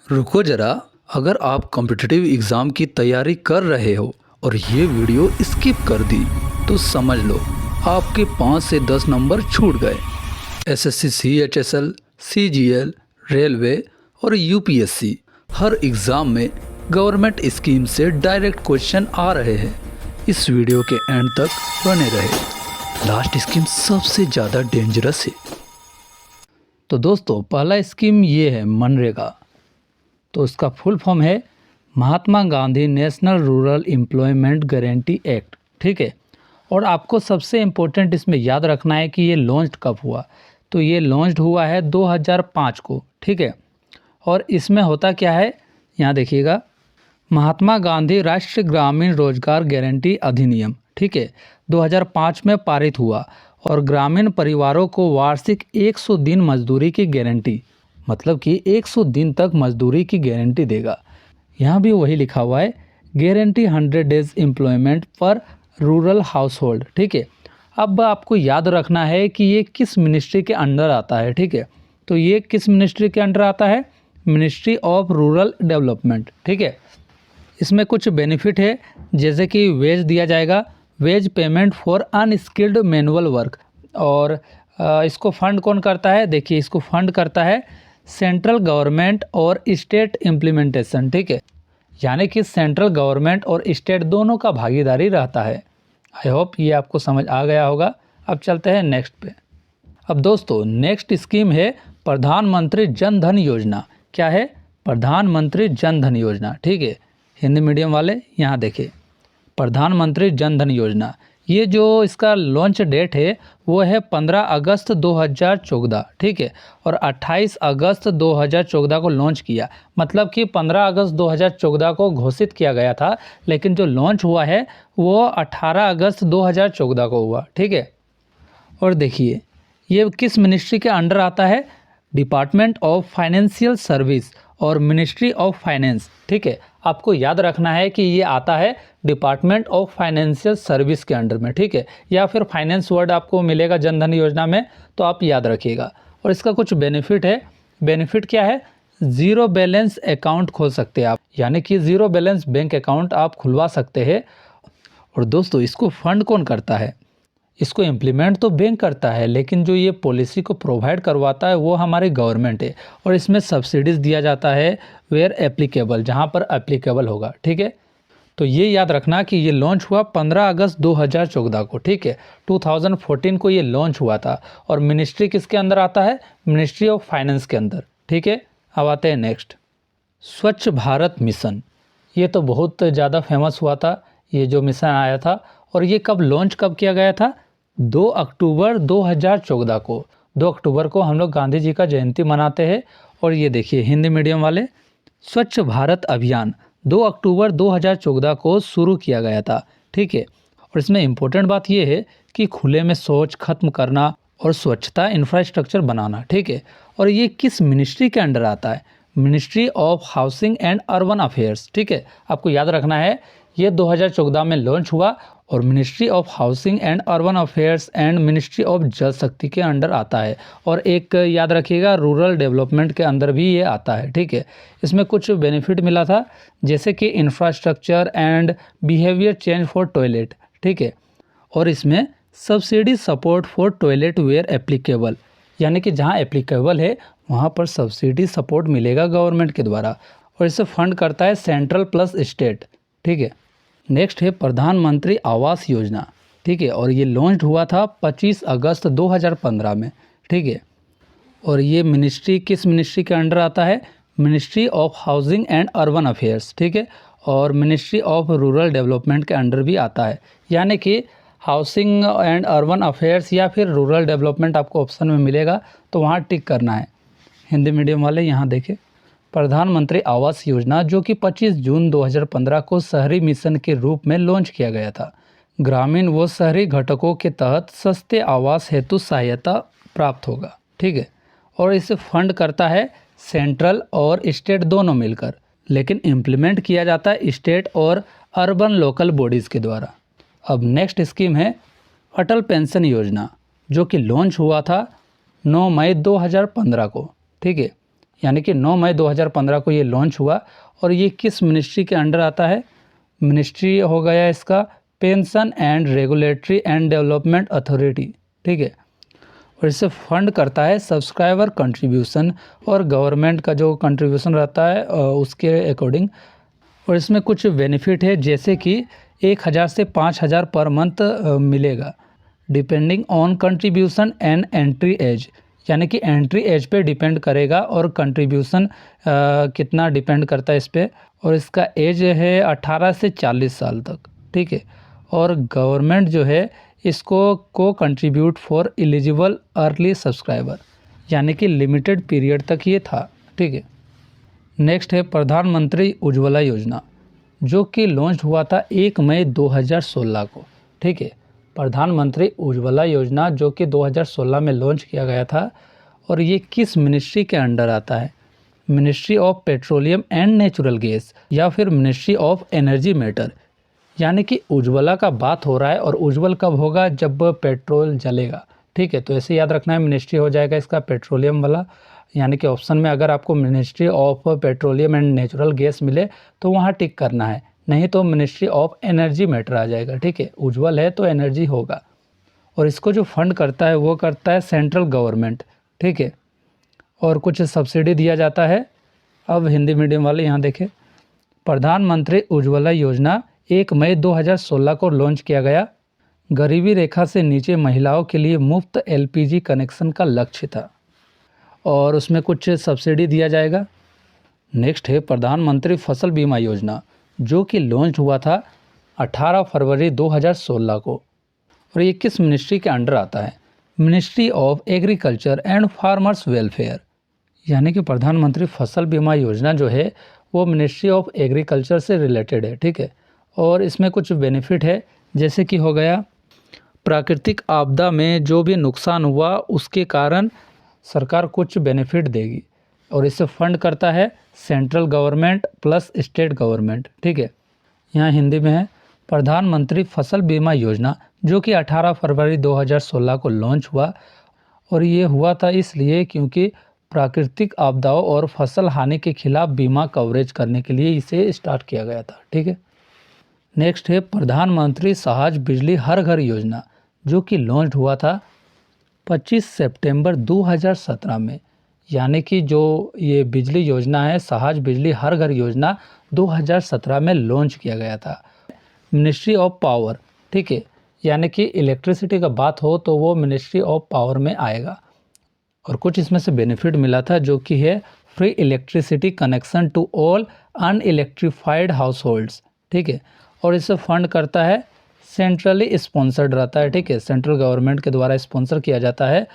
रुको ज़रा, अगर आप कॉम्पिटिटिव एग्ज़ाम की तैयारी कर रहे हो और ये वीडियो स्किप कर दी तो समझ लो आपके 5 से 10 नंबर छूट गए। एसएससी सीएचएसएल, सीजीएल, रेलवे और यूपीएससी हर एग्ज़ाम में गवर्नमेंट स्कीम से डायरेक्ट क्वेश्चन आ रहे हैं। इस वीडियो के एंड तक बने रहे। लास्ट स्कीम सबसे ज़्यादा डेंजरस है। तो दोस्तों, पहला स्कीम ये है मनरेगा। तो इसका फुल फॉर्म है Mahatma Gandhi national rural employment guarantee act. ठीक है, और आपको सबसे इम्पोर्टेंट इसमें याद रखना है कि ये लॉन्च कब हुआ। तो ये लॉन्च हुआ है 2005 को। ठीक है, और इसमें होता क्या है, यहाँ देखिएगा, महात्मा गांधी राष्ट्रीय ग्रामीण रोजगार गारंटी अधिनियम। ठीक है, 2005 में पारित हुआ और ग्रामीण परिवारों को वार्षिक 100 दिन मजदूरी की गारंटी, मतलब कि 100 दिन तक मजदूरी की गारंटी देगा। यहाँ भी वही लिखा हुआ है, गारंटी 100 डेज एम्प्लॉयमेंट पर रूरल हाउस होल्ड। ठीक है, अब आपको याद रखना है कि ये किस मिनिस्ट्री के अंडर आता है। ठीक है, तो ये किस मिनिस्ट्री के अंडर आता है, मिनिस्ट्री ऑफ रूरल डेवलपमेंट। ठीक है, इसमें कुछ बेनिफिट है, जैसे कि वेज दिया जाएगा, wage payment for unskilled manual work. और इसको फंड कौन करता है, देखिए इसको फंड करता है सेंट्रल गवर्नमेंट और स्टेट इम्प्लीमेंटेशन। ठीक है, यानी कि सेंट्रल गवर्नमेंट और स्टेट दोनों का भागीदारी रहता है। आई होप ये आपको समझ आ गया होगा। अब चलते हैं नेक्स्ट पे। अब दोस्तों, नेक्स्ट स्कीम है प्रधानमंत्री जन धन योजना। क्या है, प्रधानमंत्री जन धन योजना। ठीक है, हिंदी मीडियम वाले यहाँ देखें, प्रधानमंत्री जन धन योजना। ये जो इसका लॉन्च डेट है वो है 15 अगस्त 2014। ठीक है, और 28 अगस्त 2014 को लॉन्च किया, मतलब कि 15 अगस्त 2014 को घोषित किया गया था, लेकिन जो लॉन्च हुआ है वो 18 अगस्त 2014 को हुआ। ठीक है, और देखिए ये किस मिनिस्ट्री के अंडर आता है, डिपार्टमेंट ऑफ फाइनेंशियल सर्विस और मिनिस्ट्री ऑफ फाइनेंस। ठीक है, आपको याद रखना है कि ये आता है डिपार्टमेंट ऑफ फाइनेंशियल सर्विस के अंडर में। ठीक है, या फिर फाइनेंस वर्ड आपको मिलेगा जनधन योजना में, तो आप याद रखिएगा। और इसका कुछ बेनिफिट है। बेनिफिट क्या है, ज़ीरो बैलेंस अकाउंट खोल सकते हैं आप, यानी कि ज़ीरो बैलेंस बैंक अकाउंट आप खुलवा सकते हैं। और दोस्तों, इसको फंड कौन करता है, इसको इम्प्लीमेंट तो बैंक करता है, लेकिन जो ये पॉलिसी को प्रोवाइड करवाता है वो हमारी गवर्नमेंट है। और इसमें सब्सिडीज़ दिया जाता है वेयर एप्लीकेबल, जहाँ पर एप्लीकेबल होगा। ठीक है, तो ये याद रखना कि ये लॉन्च हुआ 15 अगस्त 2014 को। ठीक है, 2014 को ये लॉन्च हुआ था। और मिनिस्ट्री किसके अंदर आता है, मिनिस्ट्री ऑफ फाइनेंस के अंदर। ठीक है, अब आते हैं नेक्स्ट, स्वच्छ भारत मिशन। ये तो बहुत ज़्यादा फेमस हुआ था, ये जो मिशन आया था। और ये कब लॉन्च कब किया गया था, 2 अक्टूबर 2014 को। 2 अक्टूबर को हम लोग गांधी जी का जयंती मनाते हैं। और ये देखिए हिंदी मीडियम वाले, स्वच्छ भारत अभियान 2 अक्टूबर 2014 को शुरू किया गया था। ठीक है, और इसमें इम्पोर्टेंट बात ये है कि खुले में शौच खत्म करना और स्वच्छता इंफ्रास्ट्रक्चर बनाना। ठीक है, और ये किस मिनिस्ट्री के अंडर आता है, ministry of housing and urban affairs. ठीक है, आपको याद रखना है ये 2014 में लॉन्च हुआ और ministry of housing and urban affairs and ministry of जल शक्ति के अंडर आता है। और एक याद रखिएगा, रूरल डेवलपमेंट के अंदर भी ये आता है। ठीक है, इसमें कुछ बेनिफिट मिला था, जैसे कि infrastructure and behaviour change for toilet. ठीक है, और इसमें subsidy support for toilet where applicable, यानी कि जहाँ एप्लीकेबल है वहाँ पर सब्सिडी सपोर्ट मिलेगा गवर्नमेंट के द्वारा। और इसे फंड करता है सेंट्रल प्लस स्टेट। ठीक है, नेक्स्ट है प्रधानमंत्री आवास योजना। ठीक है, और ये लॉन्च हुआ था 25 अगस्त 2015 में। ठीक है, और ये मिनिस्ट्री किस मिनिस्ट्री के अंडर आता है, ministry of housing and urban affairs. ठीक है, और मिनिस्ट्री ऑफ रूरल डेवलपमेंट के अंडर भी आता है, यानी कि हाउसिंग एंड अर्बन अफेयर्स या फिर रूरल डेवलपमेंट आपको ऑप्शन में मिलेगा, तो वहाँ टिक करना है। हिंदी मीडियम वाले यहाँ देखें, प्रधानमंत्री आवास योजना जो कि 25 जून 2015 को शहरी मिशन के रूप में लॉन्च किया गया था। ग्रामीण व शहरी घटकों के तहत सस्ते आवास हेतु सहायता प्राप्त होगा। ठीक है, और इसे फंड करता है सेंट्रल और स्टेट दोनों मिलकर, लेकिन इम्प्लीमेंट किया जाता है स्टेट और अर्बन लोकल बॉडीज़ के द्वारा। अब नेक्स्ट स्कीम है अटल पेंशन योजना, जो कि लॉन्च हुआ था 9 मई 2015 को। ठीक है, यानी कि 9 मई 2015 को ये लॉन्च हुआ। और ये किस मिनिस्ट्री के अंडर आता है? मिनिस्ट्री हो गया इसका pension and regulatory and development authority, ठीक है। और इसे फंड करता है सब्सक्राइबर कंट्रीब्यूशन और गवर्नमेंट का जो कंट्रीब्यूशन रहता है उसके अकॉर्डिंग। और इसमें कुछ बेनिफिट है, जैसे कि 1000 से 5000 पर मंथ मिलेगा, depending on contribution and entry age, यानी कि एंट्री एज पे डिपेंड करेगा और कंट्रीब्यूशन कितना डिपेंड करता है इस पर। और इसका एज है 18 से 40 साल तक, ठीक है। और गवर्नमेंट जो है इसको को contribute for eligible early subscriber, यानी कि लिमिटेड पीरियड तक ये था, ठीक है। नेक्स्ट है प्रधानमंत्री उज्ज्वला योजना, जो कि लॉन्च हुआ था 1 मई 2016 को, ठीक है। प्रधानमंत्री उज्ज्वला योजना जो कि 2016 में लॉन्च किया गया था। और ये किस मिनिस्ट्री के अंडर आता है? Ministry of petroleum and natural gas या फिर मिनिस्ट्री ऑफ एनर्जी मैटर। यानी कि उज्ज्वला का बात हो रहा है और उज्ज्वल कब होगा? जब पेट्रोल जलेगा, ठीक है। तो ऐसे याद रखना है, मिनिस्ट्री हो जाएगा इसका पेट्रोलियम वाला, यानी कि ऑप्शन में अगर आपको ministry of petroleum and natural gas मिले तो वहाँ टिक करना है, नहीं तो मिनिस्ट्री ऑफ एनर्जी मैटर आ जाएगा, ठीक है। उज्ज्वल है तो एनर्जी होगा। और इसको जो फंड करता है वो करता है सेंट्रल गवर्नमेंट, ठीक है। और कुछ सब्सिडी दिया जाता है। अब हिंदी मीडियम वाले यहाँ देखें, प्रधानमंत्री उज्ज्वला योजना 1 मई 2016 को लॉन्च किया गया। गरीबी रेखा से नीचे महिलाओं के लिए मुफ्त LPG कनेक्शन का लक्ष्य था और उसमें कुछ सब्सिडी दिया जाएगा। नेक्स्ट है प्रधानमंत्री फसल बीमा योजना, जो कि लॉन्च हुआ था 18 फरवरी 2016 को। और ये किस मिनिस्ट्री के अंडर आता है? Ministry of agriculture and farmers welfare. यानी कि प्रधानमंत्री फसल बीमा योजना जो है वो मिनिस्ट्री ऑफ एग्रीकल्चर से रिलेटेड है, ठीक है। और इसमें कुछ बेनिफिट है, जैसे कि हो गया प्राकृतिक आपदा में जो भी नुकसान हुआ उसके कारण सरकार कुछ बेनिफिट देगी। और इसे फंड करता है central government plus state government, ठीक है। यहाँ हिंदी में है, प्रधानमंत्री फसल बीमा योजना जो कि 18 फरवरी 2016 को लॉन्च हुआ। और ये हुआ था इसलिए क्योंकि प्राकृतिक आपदाओं और फसल हानि के खिलाफ बीमा कवरेज करने के लिए इसे स्टार्ट किया गया था, ठीक है। नेक्स्ट है प्रधानमंत्री सहज बिजली हर घर योजना, जो कि लॉन्च हुआ था 25 सितंबर 2017 में। यानी कि जो ये बिजली योजना है, सहज बिजली हर घर योजना 2017 में लॉन्च किया गया था। मिनिस्ट्री ऑफ पावर, ठीक है, यानी कि इलेक्ट्रिसिटी का बात हो तो वो मिनिस्ट्री ऑफ पावर में आएगा। और कुछ इसमें से बेनिफिट मिला था, जो कि है free electricity connection to all unelectrified households, ठीक है। और इसे फंड करता है सेंट्रली स्पॉन्सर्ड रहता है, ठीक है, सेंट्रल गवर्नमेंट के द्वारा स्पॉन्सर किया जाता है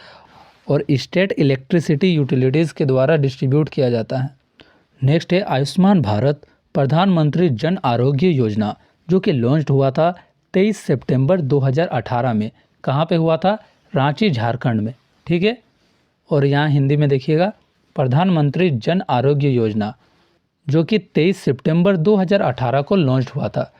और स्टेट इलेक्ट्रिसिटी यूटिलिटीज़ के द्वारा डिस्ट्रीब्यूट किया जाता है। नेक्स्ट है आयुष्मान भारत प्रधानमंत्री जन आरोग्य योजना, जो कि लॉन्च हुआ था 23 सितंबर 2018 में। कहाँ पे हुआ था? रांची, झारखंड में, ठीक है। और यहाँ हिंदी में देखिएगा, प्रधानमंत्री जन आरोग्य योजना जो कि 23 सितंबर 2018 को लॉन्च हुआ था।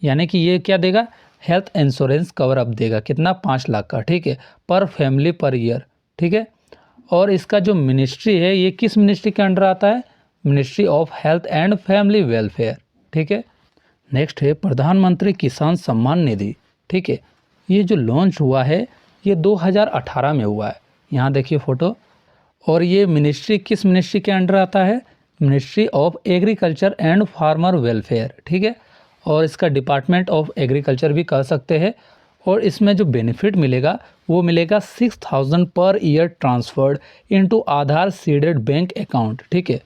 यानी कि ये क्या देगा? हेल्थ इंश्योरेंस कवर अप देगा, कितना? 5 लाख का, ठीक है, पर फैमिली पर ईयर, ठीक है। और इसका जो मिनिस्ट्री है ये किस मिनिस्ट्री के अंडर आता है? Ministry of health and family welfare, ठीक है। नेक्स्ट है प्रधानमंत्री किसान सम्मान निधि, ठीक है। ये जो लॉन्च हुआ है ये 2018 में हुआ है, यहाँ देखिए फ़ोटो। और ये मिनिस्ट्री किस मिनिस्ट्री के अंडर आता है? Ministry of agriculture and farmer welfare, ठीक है। और इसका डिपार्टमेंट ऑफ एग्रीकल्चर भी कह सकते हैं। और इसमें जो बेनिफिट मिलेगा वो मिलेगा 6000 पर ईयर ट्रांसफर्ड इनटू आधार सीडेड बैंक अकाउंट, ठीक है।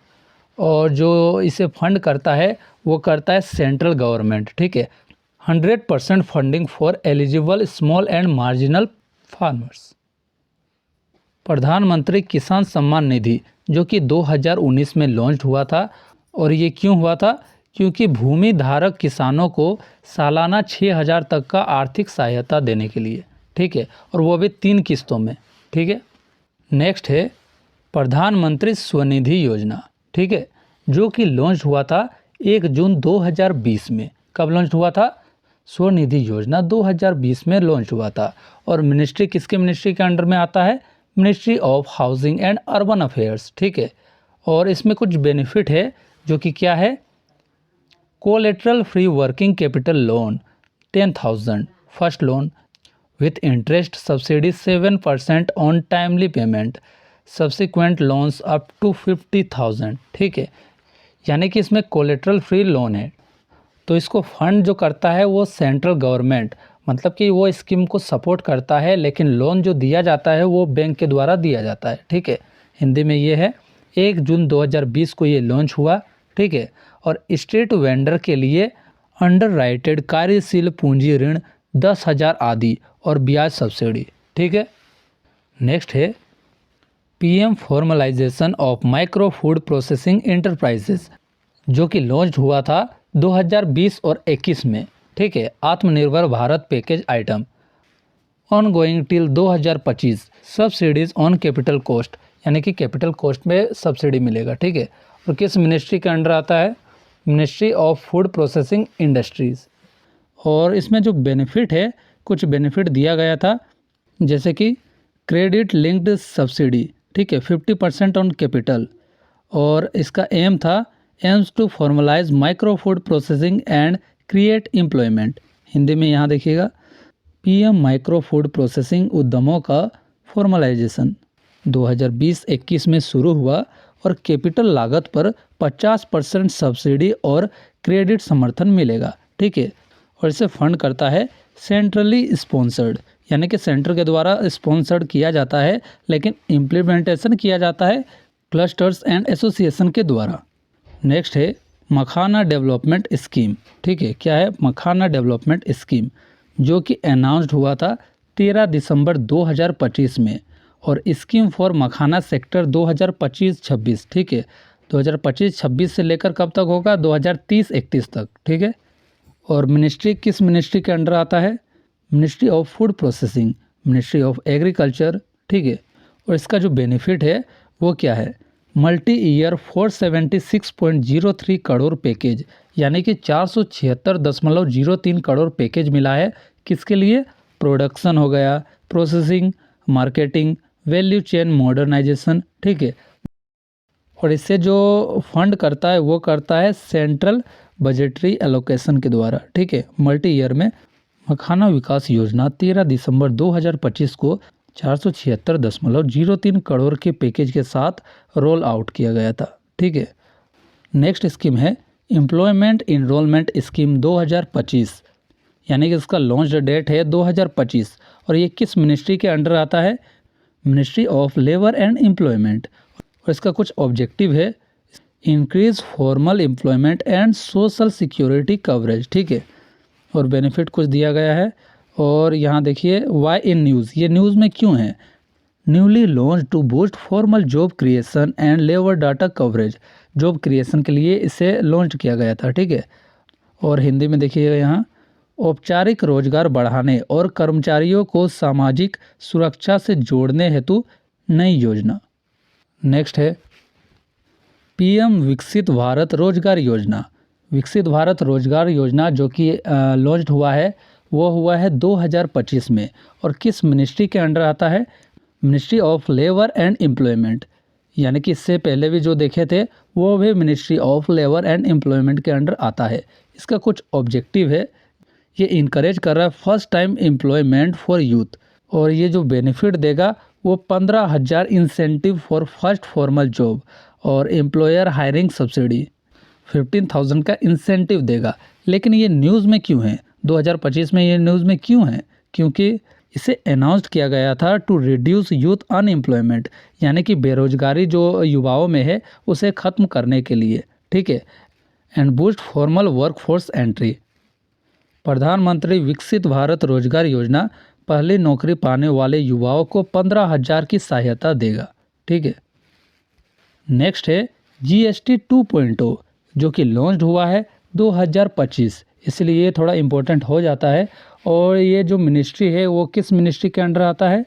और जो इसे फंड करता है वो करता है सेंट्रल गवर्नमेंट, ठीक है। 100% funding for eligible small and marginal farmers. प्रधानमंत्री किसान सम्मान निधि जो कि 2019 में लॉन्च हुआ था। और ये क्यों हुआ था? क्योंकि भूमि धारक किसानों को सालाना 6000 तक का आर्थिक सहायता देने के लिए, ठीक है, और वो भी 3 किस्तों में, ठीक है। नेक्स्ट है प्रधानमंत्री स्वनिधि योजना, ठीक है, जो कि लॉन्च हुआ था 1 जून 2020 में। कब लॉन्च हुआ था? स्वनिधि योजना 2020 में लॉन्च हुआ था। और मिनिस्ट्री किसके मिनिस्ट्री के अंडर में आता है? Ministry of housing and urban affairs, ठीक है। और इसमें कुछ बेनिफिट है जो कि क्या है, collateral free working capital loan 10,000 first loan with interest subsidy 7% on timely payment, subsequent loans up to 50,000। ठीक है, यानी कि इसमें कोलेटरल फ्री लोन है। तो इसको फंड जो करता है वो सेंट्रल गवर्नमेंट, मतलब कि वो स्कीम को सपोर्ट करता है, लेकिन लोन जो दिया जाता है वो बैंक के द्वारा दिया जाता है। ठीक है, हिंदी में ये है। 1 जून 2020 को ये लॉन्च हुआ। ठीक है, और स्ट्रीट वेंडर के लिए अंडरराइटेड कार्यशील पूंजी ऋण 10,000 आदि और ब्याज सब्सिडी। ठीक है, नेक्स्ट है PM formalisation of micro food processing enterprises, जो कि लॉन्च हुआ था 2020 और 21 में। ठीक है, Aatmanirbhar Bharat package item on going till 2025, subsidies on capital cost, यानी कि कैपिटल कोस्ट में सब्सिडी मिलेगा। ठीक है, और किस मिनिस्ट्री के अंडर आता है, ministry of food processing industries. और इसमें जो बेनिफिट है, कुछ बेनिफिट दिया गया था, जैसे कि क्रेडिट लिंक्ड सब्सिडी। ठीक है, 50% ऑन कैपिटल। और इसका एम था aims to formalise micro food processing and create employment. Hindi में यहाँ देखिएगा, पीएम माइक्रो फूड प्रोसेसिंग उद्यमों का फॉर्मलाइजेशन 2020-21 में शुरू हुआ और कैपिटल लागत पर 50% सब्सिडी और क्रेडिट समर्थन मिलेगा। ठीक है, और इसे फंड करता है सेंट्रली स्पॉन्सर्ड, यानी कि सेंटर के द्वारा स्पॉन्सर्ड किया जाता है, लेकिन इम्प्लीमेंटेशन किया जाता है क्लस्टर्स एंड एसोसिएशन के द्वारा। नेक्स्ट है मखाना डेवलपमेंट स्कीम। ठीक है, क्या है मखाना डेवलपमेंट स्कीम, जो कि अनाउंस्ड हुआ था 13 दिसंबर 2025 में, और स्कीम फॉर मखाना सेक्टर 2025-26। ठीक है, 2025-26 से लेकर कब तक होगा, 2030-31 तक। ठीक है, और मिनिस्ट्री किस मिनिस्ट्री के अंडर आता है, ministry of food processing, ministry of agriculture. ठीक है, और इसका जो बेनिफिट है वो क्या है, मल्टी ईयर 476.03 करोड़ पैकेज, यानी कि 476.03 करोड़ पैकेज मिला है। किसके लिए, प्रोडक्शन हो गया, processing, marketing, value chain modernisation. ठीक है, और इससे जो फंड करता है वो करता है सेंट्रल बजटरी एलोकेशन के द्वारा। ठीक है, मल्टी ईयर में मखाना विकास योजना 13 दिसंबर 2025 को 476.03 करोड़ के पैकेज के साथ रोल आउट किया गया था। ठीक है, नेक्स्ट स्कीम है एम्प्लॉयमेंट इनरोलमेंट स्कीम 2025, यानी कि इसका लॉन्च डेट है 2025, और ये किस मिनिस्ट्री के अंडर आता है, ministry of labour and employment. और इसका कुछ ऑब्जेक्टिव है increase formal employment and social security coverage. ठीक है, और बेनिफिट कुछ दिया गया है। और यहाँ देखिए वाई इन न्यूज़, ये न्यूज़ में क्यों है, newly launch to boost formal job creation and labour data coverage, job creation के लिए इसे लॉन्च किया गया था। ठीक है, और हिंदी में देखिएगा यहाँ औपचारिक रोजगार बढ़ाने और कर्मचारियों को सामाजिक सुरक्षा से जोड़ने हेतु नई योजना। नेक्स्ट है पीएम विकसित भारत रोजगार योजना। विकसित भारत रोजगार योजना जो कि लॉन्च हुआ है वो हुआ है 2025 में, और किस मिनिस्ट्री के अंडर आता है, ministry of labour and employment, यानी कि इससे पहले भी जो देखे थे वो भी ministry of labour and employment के अंडर आता है। इसका कुछ ऑब्जेक्टिव है, ये इनकरेज कर रहा है first time employment for youth, और ये जो बेनिफिट देगा वो 15,000 incentive for first formal job और एम्प्लॉयर हायरिंग सब्सिडी 15,000 का इंसेंटिव देगा। लेकिन ये न्यूज़ में क्यों है, 2025 में ये न्यूज़ में क्यों है, क्योंकि इसे अनाउंस किया गया था टू रिड्यूस यूथ अनएम्प्लॉयमेंट, यानी कि बेरोजगारी जो युवाओं में है उसे ख़त्म करने के लिए। ठीक है, and boost formal workforce entry. प्रधानमंत्री विकसित भारत रोजगार योजना पहली नौकरी पाने वाले युवाओं को 15,000 की सहायता देगा। ठीक है, नेक्स्ट है GST 2.0 जो कि लॉन्च हुआ है 2025, इसलिए ये थोड़ा इम्पोर्टेंट हो जाता है। और ये जो मिनिस्ट्री है वो किस मिनिस्ट्री के अंडर आता है,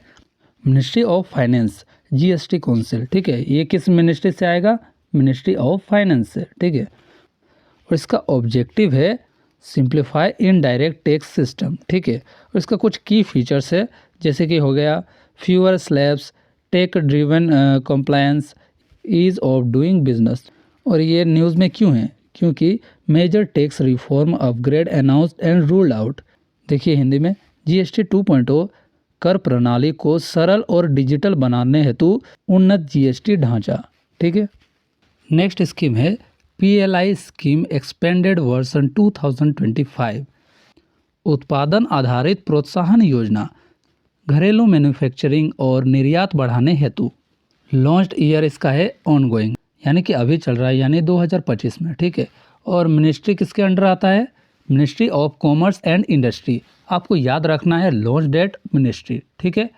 ministry of finance, GST council. ठीक है, ये किस मिनिस्ट्री से आएगा, मिनिस्ट्री ऑफ फाइनेंस से। ठीक है, और इसका ऑब्जेक्टिव है सिंप्लीफाई इनडायरेक्ट टैक्स सिस्टम। ठीक है, और इसका कुछ की फीचर्स है, जैसे कि हो गया fewer slabs, tech driven compliance, ease of doing business. और ये न्यूज़ में क्यों है? क्योंकि major tax reform upgrade announced and ruled out. देखिए हिंदी में, जीएसटी 2.0 कर प्रणाली को सरल और डिजिटल बनाने हेतु उन्नत जीएसटी ढांचा। ठीक है। नेक्स्ट स्कीम है पीएलआई स्कीम एक्सपेंडेड वर्जन 2025। उत्पादन आधारित प्रोत्साहन योजना, घरेलू मैन्युफैक्चरिंग और निर्यात बढ़ाने हेतु। लॉन्च्ड ईयर इसका है ऑनगोइंग, यानी कि अभी चल रहा है, यानी 2025 में। ठीक है। और मिनिस्ट्री किसके अंडर आता है? Ministry of commerce and industry. आपको याद रखना है लॉन्च डेट मिनिस्ट्री। ठीक है।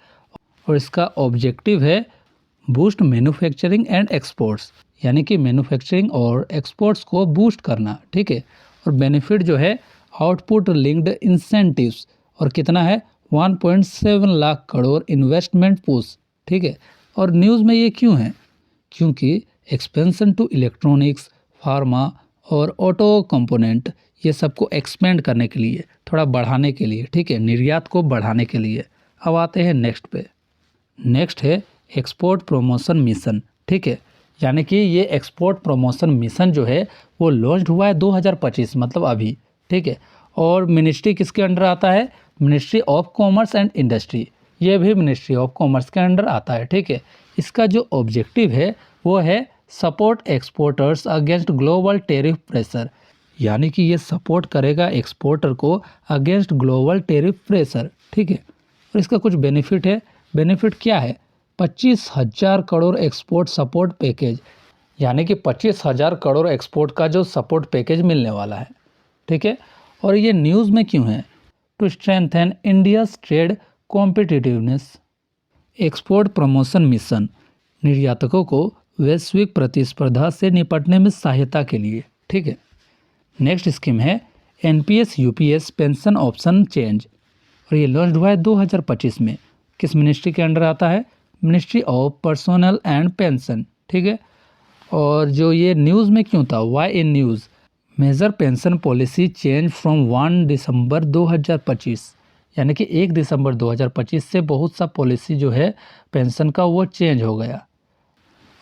और इसका ऑब्जेक्टिव है बूस्ट मैन्युफैक्चरिंग एंड एक्सपोर्ट्स, यानी कि मैन्युफैक्चरिंग और एक्सपोर्ट्स को बूस्ट करना। ठीक है। और बेनिफिट जो है आउटपुट लिंक्ड इंसेंटिव्स, और कितना है 1.7 लाख करोड़ इन्वेस्टमेंट पुश। ठीक है। और न्यूज़ में ये क्यों है? क्योंकि एक्सपेंशन टू इलेक्ट्रॉनिक्स, फार्मा और ऑटो कंपोनेंट, ये सबको एक्सपेंड करने के लिए, थोड़ा बढ़ाने के लिए। ठीक है। निर्यात को बढ़ाने के लिए। अब आते हैं नेक्स्ट पे। नेक्स्ट है एक्सपोर्ट प्रमोशन मिशन। ठीक है। यानी कि ये एक्सपोर्ट प्रमोशन मिशन जो है वो लॉन्च हुआ है 2025, मतलब अभी। ठीक है। और मिनिस्ट्री किसके अंडर आता है? Ministry of commerce and industry. ये भी मिनिस्ट्री ऑफ कॉमर्स के अंडर आता है। ठीक है। इसका जो ऑब्जेक्टिव है वो है support exporters against global tariff pressure, यानी कि ये सपोर्ट करेगा एक्सपोर्टर को अगेंस्ट ग्लोबल टेरिफ प्रेशर। ठीक है। और इसका कुछ बेनिफिट है। बेनिफिट क्या है? 25,000 करोड़ एक्सपोर्ट सपोर्ट पैकेज, यानी कि 25,000 करोड़ एक्सपोर्ट का जो सपोर्ट पैकेज मिलने वाला है। ठीक है। और ये न्यूज़ में क्यों है? To strengthen India's trade competitiveness. Export promotion mission निर्यातकों को वैश्विक प्रतिस्पर्धा से निपटने में सहायता के लिए। ठीक है। नेक्स्ट स्कीम है NPS UPS pension option change, और ये लॉन्च हुआ है 2025 में। किस मिनिस्ट्री के अंडर आता है? Ministry of personnel and pension. ठीक है। और जो ये न्यूज़ में क्यों था? Why in news? Major pension policy change from 1 December 2025, यानी कि 1 दिसंबर 2025 से बहुत सा पॉलिसी जो है पेंशन का वो चेंज हो गया।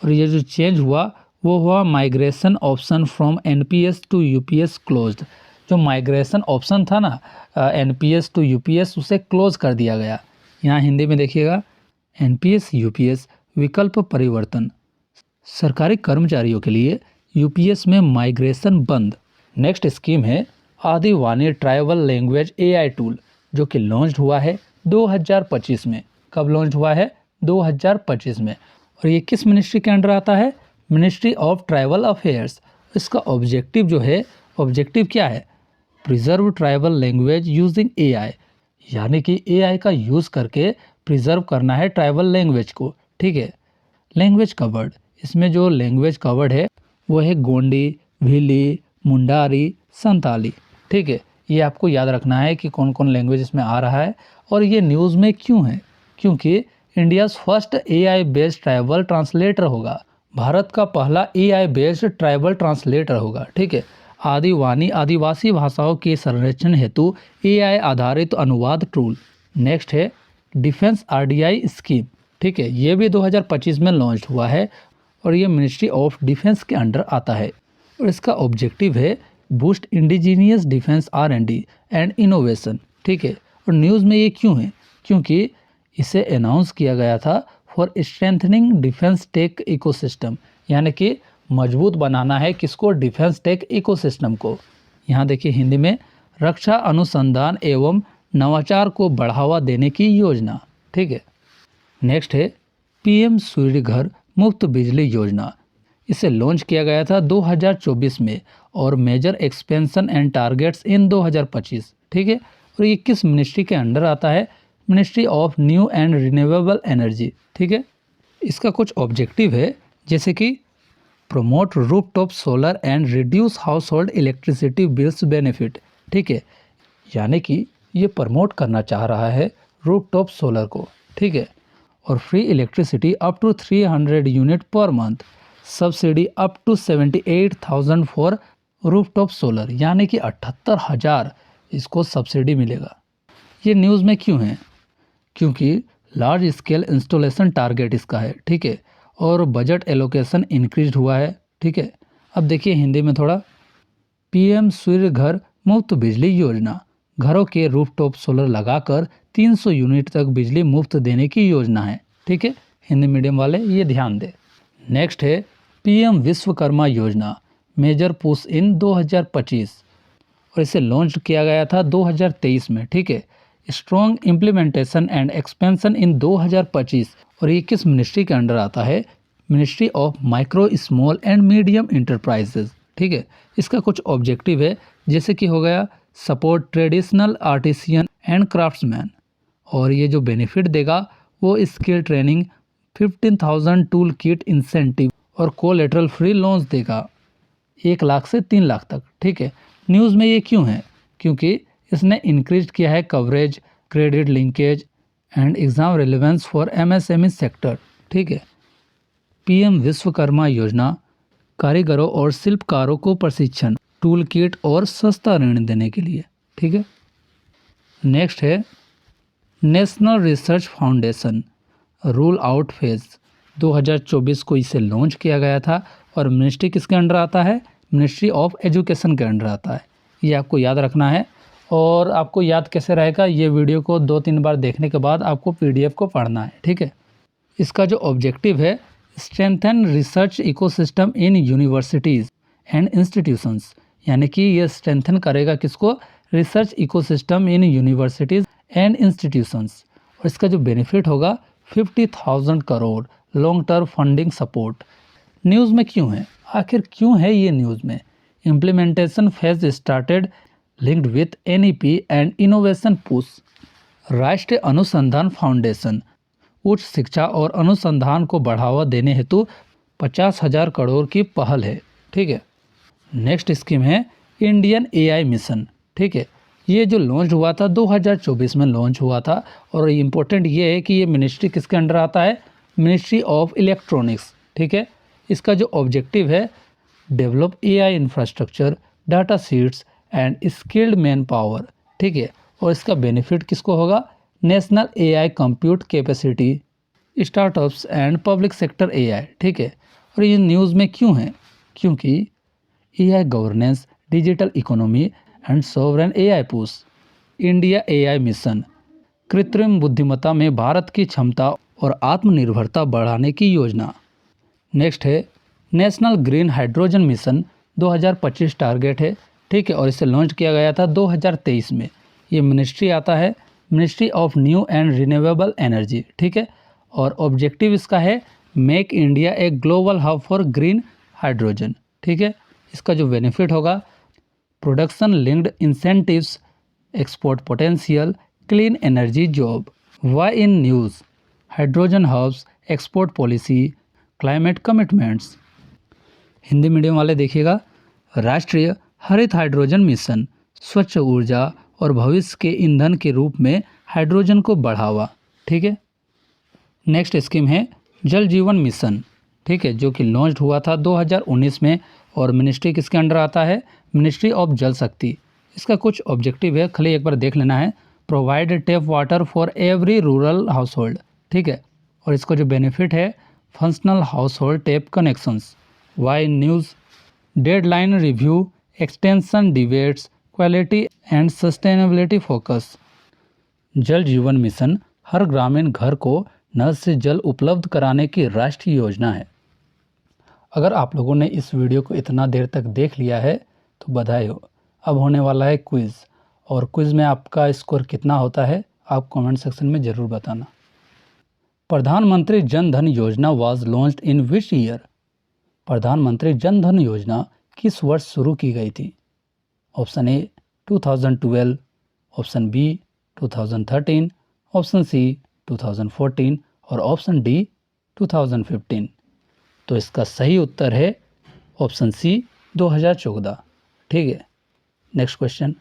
और ये जो चेंज हुआ वो हुआ migration option from NPS to UPS closed. जो माइग्रेशन ऑप्शन था ना एनपीएस टू यूपीएस, उसे क्लोज कर दिया गया। यहाँ हिंदी में देखिएगा, एनपीएस यूपीएस विकल्प परिवर्तन, सरकारी कर्मचारियों के लिए यूपीएस में माइग्रेशन बंद। नेक्स्ट स्कीम है आदिवानी ट्राइबल लैंग्वेज एआई टूल, जो कि लॉन्च हुआ है 2025 में। कब लॉन्च हुआ है? 2025 में। और ये किस मिनिस्ट्री के अंडर आता है? Ministry of tribal affairs. इसका ऑब्जेक्टिव जो है, ऑब्जेक्टिव क्या है? Preserve tribal language using AI, यानी कि एआई का यूज़ करके प्रिजर्व करना है ट्राइबल लैंग्वेज को। ठीक है। लैंग्वेज कवर्ड, इसमें जो लैंग्वेज कवर्ड है वो है गोंडी, भीली, मुंडारी, संताली। ठीक है। ये आपको याद रखना है कि कौन कौन लैंग्वेज इसमें आ रहा है। और ये न्यूज़ में क्यों है? क्योंकि India's first AI based tribal translator होगा, भारत का पहला एआई बेस्ड ट्राइबल ट्रांसलेटर होगा। ठीक है। आदिवासी भाषाओं के संरक्षण हेतु एआई आधारित अनुवाद टूल। नेक्स्ट है डिफेंस आरडीआई स्कीम। ठीक है। ये भी 2025 में लॉन्च हुआ है, और ये मिनिस्ट्री ऑफ डिफेंस के अंडर आता है। और इसका ऑब्जेक्टिव है बूस्ट इंडिजीनियस डिफेंस आर&डी एंड इनोवेशन। ठीक है। और न्यूज़ में ये क्यों है? क्योंकि इसे अनाउंस किया गया था for strengthening defence tech ecosystem, यानी कि मजबूत बनाना है किसको? डिफेंस टेक इकोसिस्टम को। यहाँ देखिए हिंदी में, रक्षा अनुसंधान एवं नवाचार को बढ़ावा देने की योजना। ठीक है। नेक्स्ट है पीएम सूर्य घर मुफ्त बिजली योजना। इसे लॉन्च किया गया था 2024 में, और major expansion and targets in 2025। ठीक है। और ये किस मिनिस्ट्री के अंडर आता है? Ministry of new and renewable energy. ठीक है। इसका कुछ ऑब्जेक्टिव है, जैसे कि promote rooftop solar and reduce house hold electricity bills benefit. ठीक है। यानी कि ये प्रमोट करना चाह रहा है रूफटॉप सोलर को। ठीक है। और free electricity up to 300 unit पर month, subsidy up to 78,000 for rooftop solar, यानी कि 78,000 इसको सब्सिडी मिलेगा। ये न्यूज़ में क्यों है? क्योंकि लार्ज स्केल इंस्टॉलेशन टारगेट इसका है। ठीक है। और बजट एलोकेशन इंक्रीज हुआ है। ठीक है, अब देखिए हिंदी में थोड़ा, पीएम सूर्य घर मुफ्त बिजली योजना, घरों के रूफटॉप सोलर लगाकर 300 यूनिट तक बिजली मुफ्त देने की योजना है। ठीक है, हिंदी मीडियम वाले ये ध्यान दें। नेक्स्ट है पीएम विश्वकर्मा योजना, मेजर पुश इन 2025, और इसे लॉन्च किया गया था 2023 में। ठीक है, strong implementation and expansion in 2025, और ये किस मिनिस्ट्री के अंडर आता है? Ministry of micro small and medium enterprises. ठीक है, इसका कुछ ऑब्जेक्टिव है, जैसे कि हो गया support traditional artisan and craftsman, और ये जो बेनिफिट देगा वो skill training, 15,000 tool kit incentive और कोलेटरल फ्री लोन्स देगा 1 लाख से 3 लाख तक। ठीक है, न्यूज़ में ये क्यों है? क्योंकि इसने इंक्रीज किया है coverage, credit linkage and exam relevance for MSME sector. ठीक है, पीएम विश्वकर्मा योजना कारीगरों और शिल्पकारों को प्रशिक्षण, टूल किट और सस्ता ऋण देने के लिए। ठीक है, नेक्स्ट है national research foundation rule out phase, 2024 को इसे लॉन्च किया गया था, और मिनिस्ट्री किसके अंडर आता है? मिनिस्ट्री ऑफ एजुकेशन के अंडर आता है। ये आपको याद रखना है, और आपको याद कैसे रहेगा? ये वीडियो को 2-3 बार देखने के बाद आपको पीडीएफ को पढ़ना है। ठीक है, इसका जो ऑब्जेक्टिव है, strengthen research ecosystem in universities and institutions, यानी कि ये स्ट्रेंथन करेगा किसको? Research ecosystem in universities and institutions, और इसका जो बेनिफिट होगा 50,000 crore long term funding support. News में क्यों है? आखिर क्यों है ये न्यूज़ में? Implementation phase started linked with NEP and innovation push. राष्ट्रीय अनुसंधान फाउंडेशन उच्च शिक्षा और अनुसंधान को बढ़ावा देने हेतु 50,000 करोड़ की पहल है। ठीक है, नेक्स्ट स्कीम है इंडियन एआई मिशन। ठीक है, ये जो लॉन्च हुआ था 2024 में लॉन्च हुआ था, और इम्पोर्टेंट ये है कि ये मिनिस्ट्री किसके अंडर आता है? Ministry of electronics. ठीक है, इसका जो ऑब्जेक्टिव है, develop AI infrastructure, data seats and skilled man power. ठीक है, और इसका बेनिफिट किसको होगा? National AI compute capacity, startups and public sector AI. ठीक है, और ये न्यूज़ में क्यों है? क्योंकि AI governance, digital economy and sovereign AI push, India AI mission, कृत्रिम बुद्धिमत्ता में भारत की क्षमता और आत्मनिर्भरता बढ़ाने की योजना। नेक्स्ट है national green hydrogen mission, 2025 target है। ठीक है, और इसे लॉन्च किया गया था 2023 में। ये मिनिस्ट्री आता है ministry of new and renewable energy. ठीक है, और ऑब्जेक्टिव इसका है make India a global hub for green hydrogen. ठीक है, इसका जो बेनिफिट होगा, production linked incentives, export potential, clean energy job. Why in news, hydrogen hubs, export policy, climate commitments. Hindi medium वाले देखिएगा, राष्ट्रीय हरित हाइड्रोजन मिशन, स्वच्छ ऊर्जा और भविष्य के ईंधन के रूप में हाइड्रोजन को बढ़ावा। ठीक है, नेक्स्ट स्कीम है जल जीवन मिशन। ठीक है, जो कि लॉन्च हुआ था 2019 में, और मिनिस्ट्री किसके अंडर आता है? मिनिस्ट्री ऑफ जल शक्ति। इसका कुछ ऑब्जेक्टिव है, खाली एक बार देख लेना है, provide tap water for every rural household. ठीक है, और इसको जो बेनिफिट है, functional household tap connections. Why news, deadline review, extension debates, quality and sustainability focus. Jal Jeevan mission हर ग्रामीण घर को नल से जल उपलब्ध कराने की राष्ट्रीय योजना है। अगर आप लोगों ने इस वीडियो को इतना देर तक देख लिया है तो बधाई हो। अब होने वाला है क्विज़, और क्विज़ में आपका स्कोर कितना होता है आप कमेंट सेक्शन में ज़रूर बताना। प्रधानमंत्री जन धन योजना was launched in which year? प्रधानमंत्री जन धन योजना किस वर्ष शुरू की गई थी? Option A 2012, option B 2013, option C 2014 और ऑप्शन डी 2015। तो इसका सही उत्तर है ऑप्शन सी 2014। ठीक है, next question,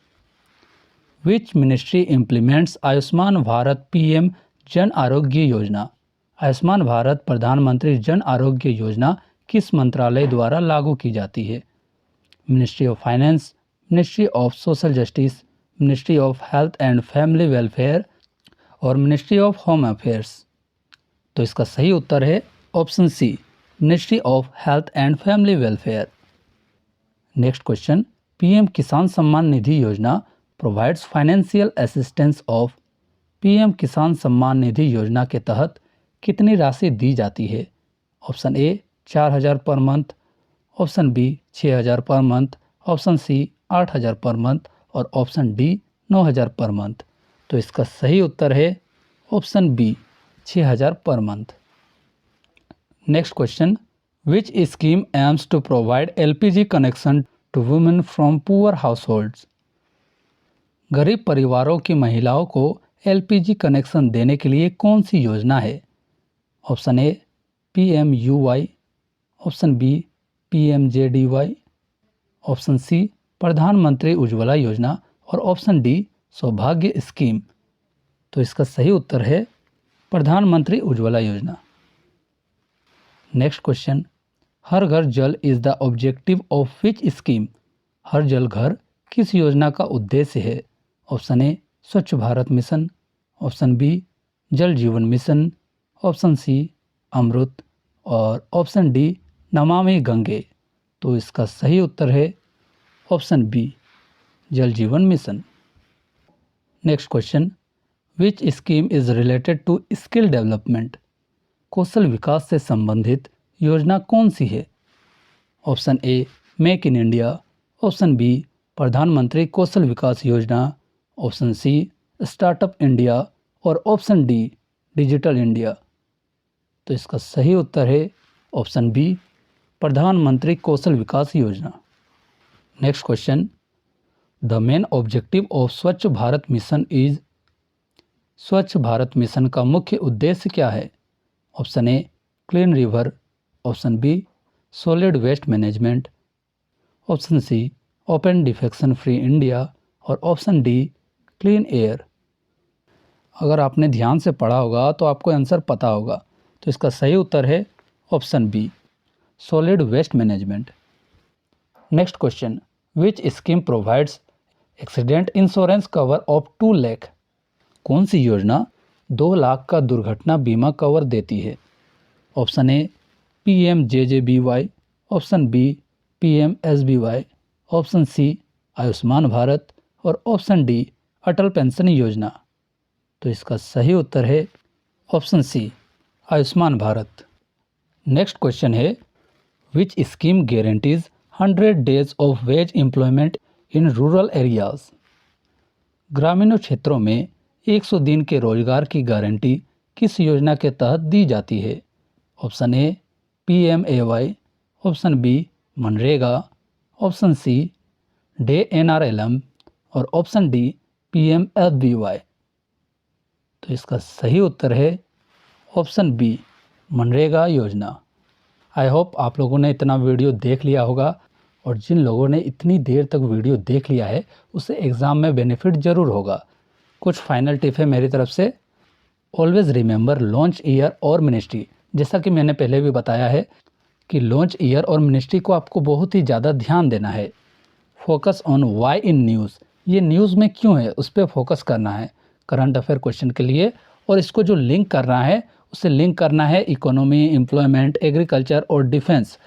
which ministry implements Ayushman Bharat PM Jan Arogya Yojana? Ayushman Bharat प्रधानमंत्री जन आरोग्य योजना किस मंत्रालय द्वारा लागू की जाती है? Ministry of finance, ministry of social justice, ministry of health and family welfare और मिनिस्ट्री ऑफ होम अफेयर्स। तो इसका सही उत्तर है option C, ministry of health and family welfare. Next question, PM Kisan Samman Nidhi Yojana provides financial assistance of. PM Kisan Samman Nidhi योजना के तहत कितनी राशि दी जाती है? ऑप्शन ए 4,000 per month, option B 6,000 per month, option C 8,000 per month और ऑप्शन डी 9,000 पर मंथ। तो इसका सही उत्तर है option B 6,000 per month. Next question, which scheme aims to provide LPG connection to women from poor households. गरीब परिवारों की महिलाओं को एलपीजी कनेक्शन देने के लिए कौन सी योजना है? Option A PMUY, option B PMJDY, option C Pradhan Mantri Ujjwala योजना और ऑप्शन डी सौभाग्य स्कीम। तो इसका सही उत्तर है प्रधानमंत्री उज्ज्वला योजना। Next question, Har Ghar Jal is the objective of which scheme. Har Jal Ghar किस योजना का उद्देश्य है? ऑप्शन ए स्वच्छ Bharat mission, option B Jal Jeevan mission, option C अमृत और ऑप्शन डी नमामि गंगे। तो इसका सही उत्तर है option B Jal Jeevan mission. Next question, which scheme is related to skill development. कौशल विकास से संबंधित योजना कौन सी है? Option A make in India, option B Pradhanmantri Kaushal Vikas Yojana, option C startup India और ऑप्शन डी डिजिटल इंडिया। तो इसका सही उत्तर है ऑप्शन बी प्रधानमंत्री कौशल विकास योजना। Next question, the main objective of स्वच्छ भारत मिशन इज। स्वच्छ भारत मिशन का मुख्य उद्देश्य क्या है? Option A clean river, option B solid waste management, option C open defecation free India और ऑप्शन डी क्लीन एयर। अगर आपने ध्यान से पढ़ा होगा तो आपको आंसर पता होगा। तो इसका सही उत्तर है option B solid waste management. Next question, which scheme provides accident insurance cover of 2 lakh. कौन सी योजना 2 लाख का दुर्घटना बीमा कवर देती है? Option A PMJJBY, option B PMSBY, option C Ayushman Bharat और ऑप्शन डी अटल पेंशन योजना। तो इसका सही उत्तर है option C Ayushman Bharat. Next question है, which scheme guarantees 100 days of wage employment in rural areas. ग्रामीण क्षेत्रों में 100 दिन के रोजगार की गारंटी किस योजना के तहत दी जाती है? Option A PMAY, option B MNREGA, option C DAY NRLM और ऑप्शन डी PMFBY। तो इसका सही उत्तर है ऑप्शन बी मनरेगा योजना। आई होप आप लोगों ने इतना वीडियो देख लिया होगा और जिन लोगों ने इतनी देर तक वीडियो देख लिया है उससे एग्ज़ाम में बेनिफिट ज़रूर होगा। कुछ फाइनल टिप है मेरी तरफ से। ऑलवेज़ रिमेंबर लॉन्च ईयर और मिनिस्ट्री। जैसा कि मैंने पहले भी बताया है कि लॉन्च ईयर और मिनिस्ट्री को आपको बहुत ही ज़्यादा ध्यान देना है। Focus on why in news, ये न्यूज़ में क्यों है उस पर फोकस करना है करंट अफेयर क्वेश्चन के लिए। और इसको जो लिंक करना है उससे लिंक करना है इकोनॉमी, एम्प्लॉयमेंट, एग्रीकल्चर और defence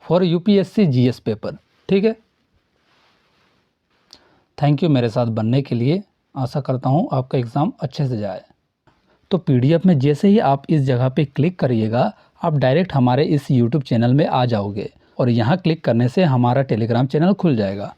for UPSC GS paper. ठीक है, थैंक यू मेरे साथ बनने के लिए। आशा करता हूँ आपका एग्ज़ाम अच्छे से जाए। तो PDF में जैसे ही आप इस जगह पे क्लिक करिएगा आप डायरेक्ट हमारे इस YouTube चैनल में आ जाओगे और यहाँ क्लिक करने से हमारा टेलीग्राम चैनल खुल जाएगा।